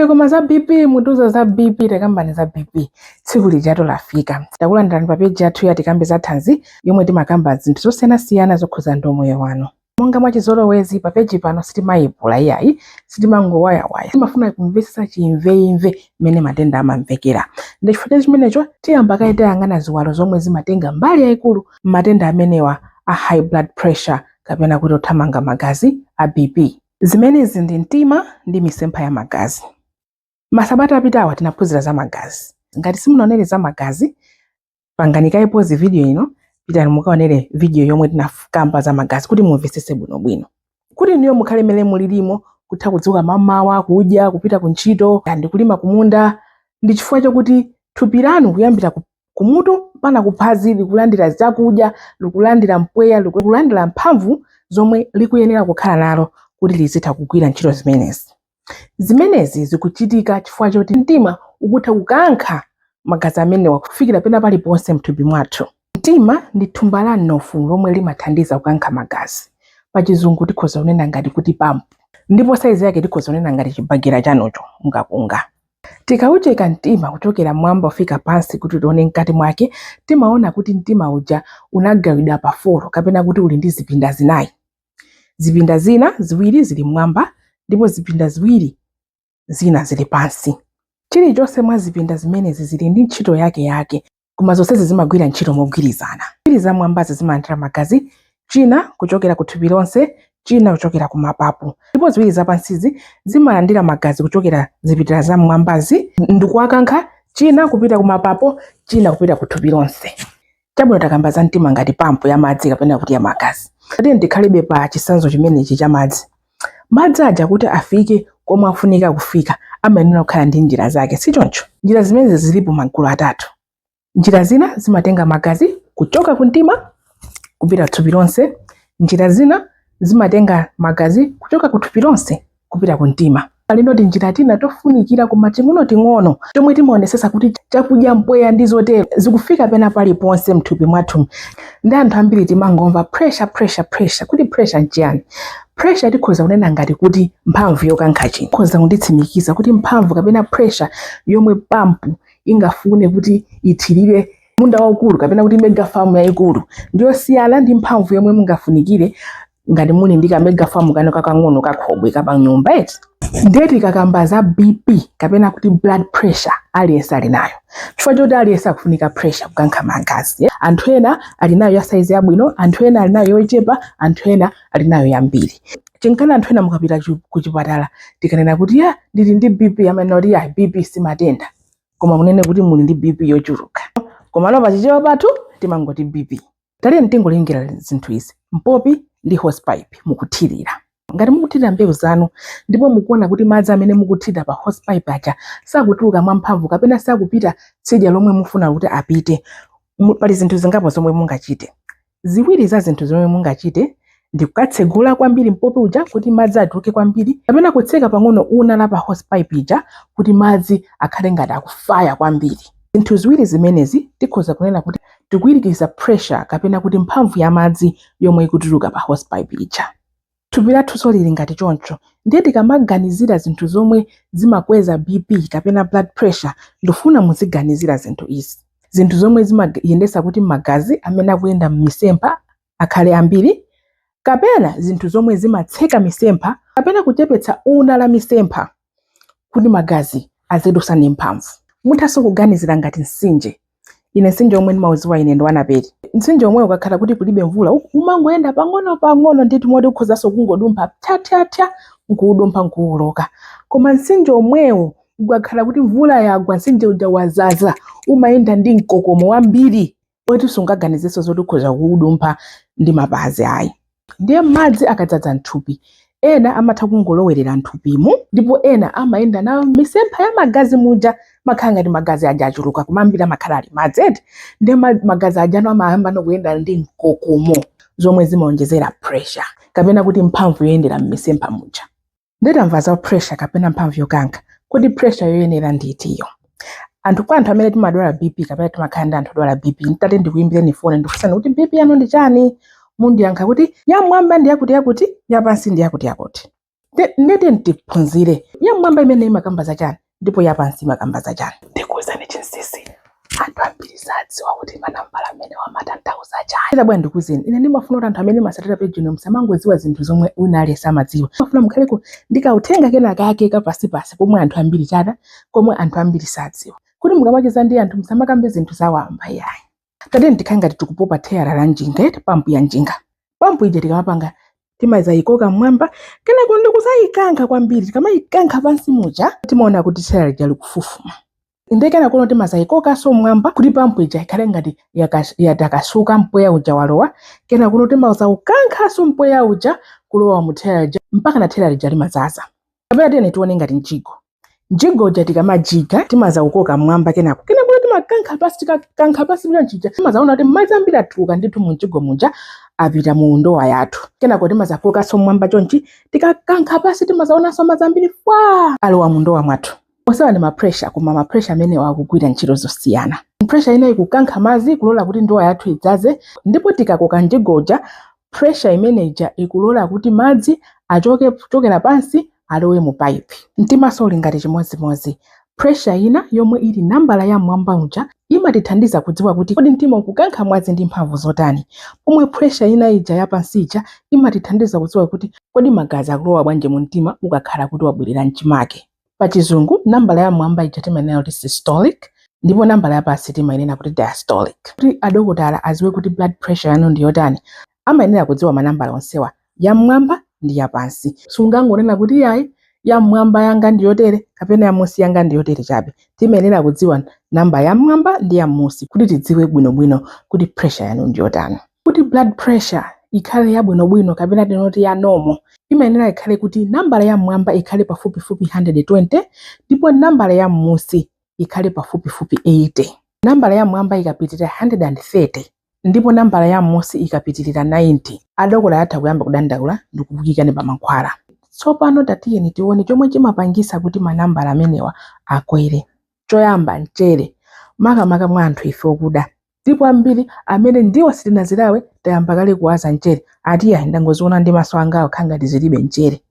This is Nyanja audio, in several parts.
Ife koma za BP mutuzo za BP tekambani za BP tsiku lijatu lafika. Takulandirani pa page yathu ya tikambe za thanzi yomwe timakamba zinthu zosiyanasiyana zokhuza ndomoyo wanu. Monga mwachizolowezi pa page pano sitimayipula iyayi, sitimangowayawaya. Timafuna kumvetsa chimveimve mmene matenda amamvekera. Ndi chifukwa chimenecho tiyamba kayang'ana ziwalo zomwe zimatenga mbali yayikulu matenda amenewa a high blood pressure kapena kuti othamanga magazi a BP. Zimenezi ndi mtima ndi misempha ya magazi. Masabata apitawa tinaphunzira za magazi. Ngati simunaonere za magazi, panganikayipo video ino, pitani mukaonere video yomwe tinakamba za magazi kuti mumvetsetse bwinobwino. Kuti niyo mukhale mmene mulilimo, kutha kudzuka mamawa, kudya, kupita kuntchito, ndi kulima kumunda, ndi chifukwa chokuti thupi lanu kuyambira kumutu mpaka kuphazi likulandira zakudya, likulandira mpweya, likulandira mphamvu zomwe likuyenera kukhala nalo kuti lizitha kugwira ntchito zimenezi. Zimenezi zikuchitika chifukwa choti mtima ukutha kukankha magazi amenewa kufikira pena paliponse mthupi mwathu. Mtima ndi thumba la mnofu lomwe limathandiza kukankha magazi. Pachizungu tikhoza kunena ngati kuti pump. Ndipo saizi yake tikhoza kunena ngati chibagera chanocho ungakunga. Tikaucheka mtima kuchokera mwamba kufika pansi kuti tione mkati mwake, timaona kuti mtima uja unagawidwa pa 4 kapena kuti uli ndi zipinda zinayi. Zipinda zina ziwiri zili mwamba ndipo zipinda ziwiri zina zili pansi. Chilichonse mwa zipinda zimenezi zili ndi ntchito yake koma zonsezi zimagwira ntchito mogwirizana. Zipinda za mwambazi zimalandira magazi, china kuchokera ku thupi lonse, china kuchokera ku mapapu. Ndipo ziwiri za pansizi zimalandira magazi kuchokera zipinda za mwambazi ndikuwakankha, china kupita ku mapapu, china kupita ku thupi lonse. Chabwino takamba za mtima ngati pampu ya madzi kapena kuti ya magazi. Kati ndikhalibe pa chisanzo chimenechi cha madzi. Madzi aja kuti afike komwe afunika kufika amayenera kukhala ndi njira zake, si choncho? Njira zimenezi zilipo magulu atatu. Njira zina zimatenga magazi kuchoka ku mtima kupita thupi lonse, njira zina zimatenga magazi kuchoka ku thupi lonse kupita ku mtima. Palindoti njira tina tofunikira koma ting'ono tomwe timaonesesa kuti chakudya mpweya ndi zotero zikufika pena paliponse mthupi mwathu. Ndi anthu ambiri timangomva pressure. Kuti pressure nchiyani? Pressure tikhoza kunena ngati kuti mphamvu yokankha chinthu. Tikhoza kunditsimikiza kuti mphamvu kapena pressure yomwe pampu ingafune kuti ithirire munda waukulu kapena kuti megafamu yayikulu ndiyosiyana ndi mphamvu yomwe mungafunikire ngati muni ndi kamegafamu kano kakang'ono kakhobwe kapanyumba eti. Ndeti kakamba za BP kapena kuti blood pressure aliyense ali nayo. Chifukwa choti aliyense akufunika pressure kukankha magazi. Anthu ena ali nayo ya size yabwino, anthu ena ali nayo yochepa, anthu ena ali nayo yambiri. Chinkana anthu ena mukapita ku chipatala tikanena kuti ndili ndi BP amenoti BP si matenda. Koma munene kuti muli ndi BP yochuluka. Koma lova chichewa pathu timangoti BP. Taliye mtingolengera zinthu izi. Mpopi ndi hosepipe mukuthirira. Ngati mukuthirira mbewu zanu ndipo mukuona kuti madzi amene mukuthirira pa hosepipe aja sakutuluka mwamphamvu kapena sakupita tsidya lomwe mufuna kuti apite, pali zinthu zingapo zomwe mungachite. Ziwiri za zinthu zomwe mungachite ndi kukatsegula kwambiri mpopi uja kuti madzi atuluke kwambiri kapena kutseka pang'ono unala pa hosepipe ija kuti madzi akhale ngati akufaya kwambiri. Zinthu ziwiri zimenezi tikhoza kunena kuti tikuyirikiza pressure kapena kuti mphamvu ya madzi yomwe ikutuluka pa hosepipe ija. Thupi lathu lili ngati choncho. Ndiye tikamaganizira zinthu zomwe zimakweza BP kapena blood pressure ndofuna muziganizira zinthu izi. Zinthu zomwe zimayendesa kuti magazi amene akuyenda m'misempha akhale ambiri, kapena zinthu zomwe zimatseka misempha kapena kuchepetsa una la misempha kuti magazi azidusa ndi mphamvu. Muthaso kuganizira ngati mtsinje. Ine mtsinje omwe ndimauziwa ine ndi Wanapeti. Mtsinje omwe ukakhala kuti kulibe mvula umangoyenda pang'ono ndithu moti ukhozaso kungodumpha tya nkuudumpha nkuuloka. Koma mtsinje omwewo ukakhala kuti mvula yagwa mtsinje uja wazaza umayenda ndi mkokomo wambiri oti sungaganizenso zoti ukhoza kuudumpha ndi mapazi ayi. Ndiye madzi akadzaza mthupi ena amatha kungolowerera mthupimo ndipo ena amayenda nawo misempha ya magazi muja makhala ngati magazi aja achuluka kumambira makhala ali madzi eti. Ndiye magazi ajano amayamba nokuyenda ndi mkokomo zomwe zimaonjezera pressure kapena kuti mphamvu yoyendera m'misempha muja. Nditamva za pressure kapena mphamvu yokankha kuti pressure yoyenera nditiyo. Anthu amene timadwala BP kapena timakhala ndi anthu odwala BP nditati ndikuyimbireni foni ndikusana kuti BP yanu ndi chani? Mundiyankha kuti ya mwamba ndi yakuti, ya pansi ndi yakuti. Ndete ndiphunzire yamwamba imene imakamba zachani ndipo yapansi imakamba zachani. Ndikuwuzani chinsisi anthu ambiri sadziwa kuti manambala amene amatanthauza chani. Bwana ndikuwuzeni ine ndimafuna kuti anthu amene masatira page ino musamangodziwa zinthu zomwe wina aliyense amadziwa. Ndimafuna mukhaleko ndikautenga kena kake kapasipasi komwe anthu ambiri chata komwe anthu ambiri sadziwa. Kuti mukamacheza ndi anthu musamakambe zinthu zawamba yayi. Tadeni tikhangati tikupopa thera la njinga eti pampu ya njinga. Pampu ija tikamapanga timazayikoka mwamba kenako ndikuzayikanka kwambiri tikamayikanka pansi muja timaona kuti thera lija likufufuma. Indekena kuno timazayikoka so mwamba kuti pampu ija ikhale ngati yatakasuka mpweya uja walowa kena kuno timazaukanka so mpweya uja kulowa mu thera lija mpaka na thera lija limazaza. Kapena tiyeni tione ngati njigo. Njigo uja tikamajiga timazaukoka mwamba kenako kuno timakanka pasi tikakanka pasi bya njija timazaona kuti madzi ambiri atuluka ndithu mu njigo muja apita mu ndowa yathu. Kenako timazakoka so mwamba chonchi tikakanka pasi timazaona so madzi ambiri fwa alowa mu ndowa mwathu. Osawa ni mapressure koma mapressure amene wakugwira ntchito zosiyana. Pressure ina ikukanka madzi kulola kuti ndowa yathu idzaze ndipo tikakoka njigoja pressure imene ija ikulola kuti madzi achokera pansi alowe mu pipe. Mtima soli ngati chimodzimodzi. Pressure ina yomwe ili nambala ya mwamba uja imatithandiza kudziwa kuti kodi mtima ukukankha madzi ndi mphamvu zotani. Pomwe pressure ina ija ya pansi ija imatithandiza kudziwa kuti kodi magazi akulowa bwanji mu mtima ukakhala kuti wabwerera mchimake. Pachizungu nambala ya mwamba ija timanena kuti systolic ndipo nambala ya pansi timanena kuti diastolic. Kuti adokotala aziwe kuti blood pressure yanu ndi yotani amayenera kudziwa manambala onsewa ya mwamba ndi ya pansi. Sungangonena kuti yayi ya mwamba yanga ndi yotere kapena ya musi yanga ndi yotere chabe. Timenera kudziwa namba ya mwamba ndi ya musi kuti tidziwe bwinobwino kuti pressure yanu ndi yotani. Kuti blood pressure ikhale ya bwinobwino kapena tinoti ya normal imenera ikhale kuti nambala ya mwamba ikhale pafupifupi 120 ndipo nambala ya musi ikhale pafupifupi 80. Nambala ya mwamba ikapitirira 130 ndipo nambala ya musi ikapitirira 90 adokotala atha kuyamba kudandaula ndi kuvukikani pa mankhwala. Tsopano tatiyeni tione chomwe chimapangisa kuti manambala amenewa akwere. Choyamba mchere makamaka mwa anthu ife okuda ndipo ambiri amene ndiwo sitinazirawe tayamba kale kuwaza mchere ati ya ndangoziona ndi maso anga khangati zilibe mchere.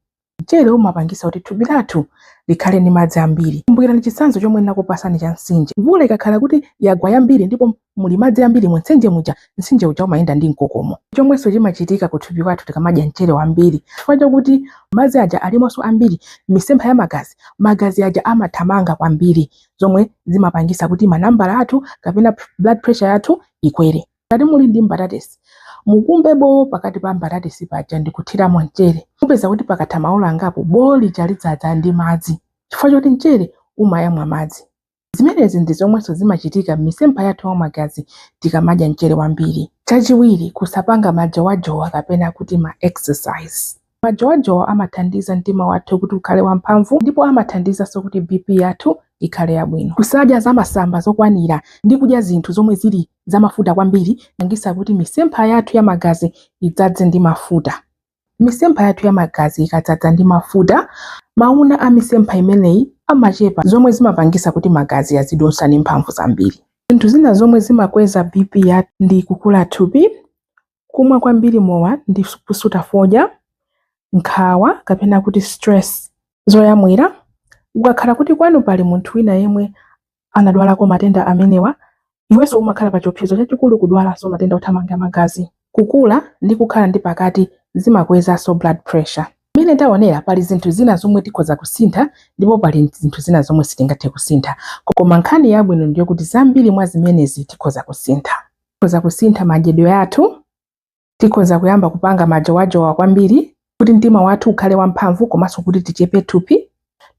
Mchere umapangisa kuti thupi lathu likhale ndi madzi ambiri. Kumbukira ni chitsanzo chomwe ndakupasani cha mtsinje. Mvula ikakhala kuti yagwa yambiri ndipo muli madzi ambiri mu mtsinje muja mtsinje uja umayenda ndi mkokomo. Chomwenso chimachitika ku thupi kwathu tikamadya mchere wambiri chifukwa chakuti madzi aja alimonso ambiri misempha ya magazi aja amathamanga kwambiri zomwe zimapangisa kuti manambala athu kapena blood pressure yathu ikwere. Ngati muli ndi mbatatesi mukumbe bowo pakati pa mbatatesi paja ndikuthiramo mchere mupeza kuti pakatha maola angapo bowo lija lidzaza ndi madzi chifukwa choti mchere umayamwa madzi. Zimenezi ndi zomwenso zimachitika m'misempha yathu ya magazi tikamadya mchere wambiri. Chachiwiri kusapanga majowajowa kapena kuti ma exercise. Majowajowa amathandiza mtima wathu kuti ukhale wamphamvu ndipo amathandiza so kuti BP yathu ikhale yabwino. Kusadya zamasamba zokwanira ndi kudya zinthu zomwe zili zamafuta kwambiri mangisa kuti misempha yathu ya magazi idzadze ndi mafuta. Misempha yathu ya magazi ikadzadza ndi mafuta mauna a misempha imeneyi amachepa zomwe zimapangisa kuti magazi yazidonsa ndi mphamvu zambiri. Zinthu zina zomwe zimakweza BP yathu ndi kukula thupi, kumwa kwambiri mowa ndi kusuta fodya, nkhawa kapena kuti stress zoyamwira. Ukakhala kuti kwanu pali munthu wina yemwe anadwalako matenda amenewa iwenso umakhala pa chiopsezo chachikulu kudwalanso matenda othamanga magazi. Kukula ndi kukhala ndi pakati zimakwezanso blood pressure. Mene taonera pali zinthu zina zomwe tikhoza kusintha ndipo pali zinthu zina zomwe sitingathe kusintha. Koma nkhani yabwino ndiyo kuti zambiri mwa zimenezi tikhoza kusintha. Tikhoza kusintha madyedwe athu, tikhoza kuyamba kupanga majowajowa kwambiri kuti mtima wathu ukhale wamphamvu komanso kuti tichepe thupi.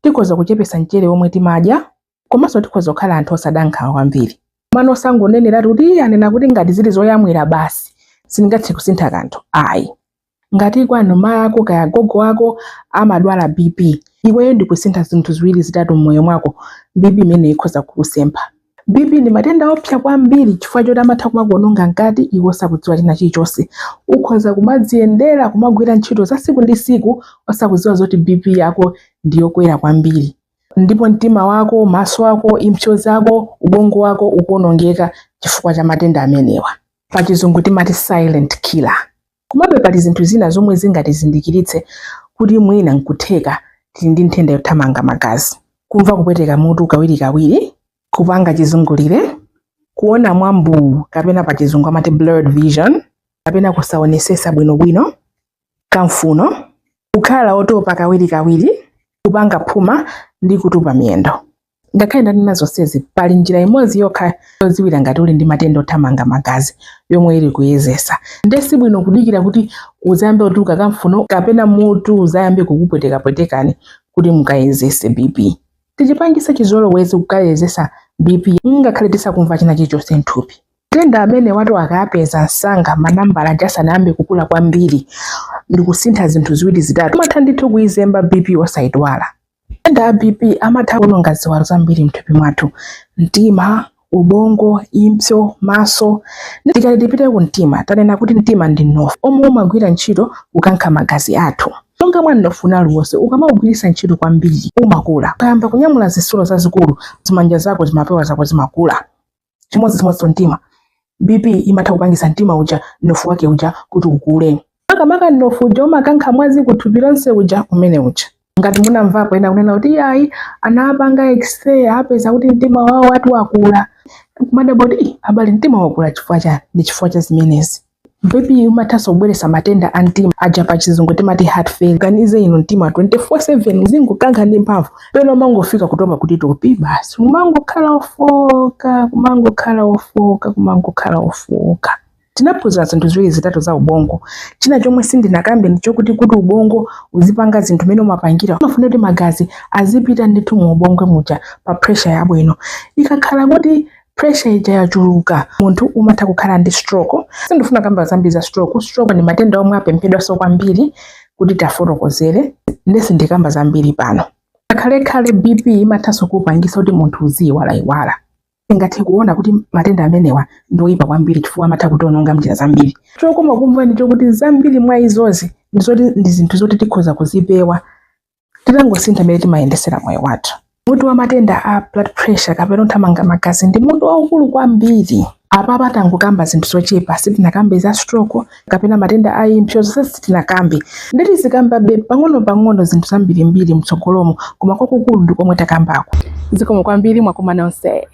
Tikhoza kuchepesa mchere omwe timadya komanso tikhoza kukhala anthu osadankha kwambiri. Mano sangonenera kuti anena kuti ngati zili zoyamwira basi sindingathe kusintha kanthu. Ayi. Ngati kwanu mayako kaya gogo wako amadwala BP iweyo ndikusintha zinthu ziwiri zitatu mmoyo mwako BP imene ikhoza kukusempha. BP ndi matenda opsa kwambiri chifukwa choti amatha kumakuononga ngati iwe osakudziwa china chilichonse. Ukhoza kumadziyendera kumagwira ntchito za siku ndi siku osakudziwa zoti BP yako ndiyokwera kwambiri. Ndipo mtima wako, maso wako, impsyo zako, ubongo wako ukuonongeka chifukwa cha matenda amenewa. Pachizungu timati silent killer. Kumabe pali zinthu zina zomwe zingatizindikiritse kuti mwina nkutheka tili ndi nthenda yothamanga magazi, kumva kupweteka mutu kawirikawiri, kupanga chizungulire, kuona mwambu kapena pa chizungu amati blurred vision, kapena kusaonesesa bwinobwino, kamfuno, kukhala otopa kawirikawiri, kupanga phuma ndi kutupa miyendo. Ngakhale ndanena zonsezi pali njira imodzi yokha yodziwira ngati uli ndi matenda othamanga magazi yomwe ili kuyezesa. Ndesi bwino kudikira kuti uzayambe kutuluka kamfuno kapena mutu uzayambe kukupwetekapwetekani kuti mukayezese BP. Tichipangisa chizolowezi kukayezesa BP ngakhale tisakumva china chilichonse mthupi. Matenda amene watu akapeza msanga manambala asanayambe kukula kwambiri ndi kusintha zinthu ziwiri zitatu amatha ndithu kuyizemba BP osayidwala. Matenda a BP amatha kuononga ziwalo zambiri mthupi mwathu: mtima, ubongo, impsyo, maso. Tikati tipite ku mtima, tanena kuti mtima ndi mnofu omwe umagwira ntchito kukankha magazi athu. Monga mwa mnofu uliwonse ukamawugwiritsa ntchito kwambiri umakula. Ukayamba kunyamula zisulo zazikulu, zimanja zako zimapewa zako zimakula. Chimodzimodzi mtima, BP imatha kupangisa mtima uja, mnofu wake uja kuti ukule. Makamaka mnofu uja umakankha mwazi kuthupi lonse uja umene uja. Ngati munamvapo ena kunena kuti ayi anapanga x-ray apeza kuti mtima wawo watu wakula. Kumadabwa kuti abali mtima wakula chifukwa chani? Ndi chifukwa cha zimenezi. BP imathanso kubweretsa matenda a mtima aja pa chizungu timati heart failure. Ganize ino mtima 24/7 uzingokankha ndi mphamvu, peno mangofika kutopa kuti topi basi kumangokhala ofoka. Tinaphunzira zinthu ziwiri zitatu za ubongo. China chomwe sindinakambe ndichokuti kuti ubongo uzipanga zinthu mene umapangira umafuna kuti magazi azipita ndithu mu ubongo muja pa pressure yabwino. Ikakhala kuti pressure ija yachuluka, munthu umatha kukhala ndi stroke. Sindifuna kamba zambiri za stroke. Stroke ni matenda omwe apemphedwanso kwambiri kuti tafotokozere, ndesi ndikamba zambiri pano. Khale BP imathanso kupangisa kuti munthu uziyiwala. Ngati kuona kuti matenda amenewa ndoyipa kwambiri chifukwa amatha kutononga mnjira zambiri. Chokoma kumva ndicho kuti zambiri mwa izozi ndi zinthu zoti tikhoza kuzipewa titangosintha mmene timayendesera moyo wathu. Mutu wa matenda a blood pressure kapena othamanga magazi ndi mutu waukulu kwambiri. Apa tangokamba zinthu zochepa, sitinakambe za stroke kapena matenda a impsyo, zonse sitinakambe. Ndeti zikamba pang'ono zinthu zambirimbiri mtsogolomo, koma kwakukulu ndi komwe takambako. Zikomo kwambiri mwakumana onse.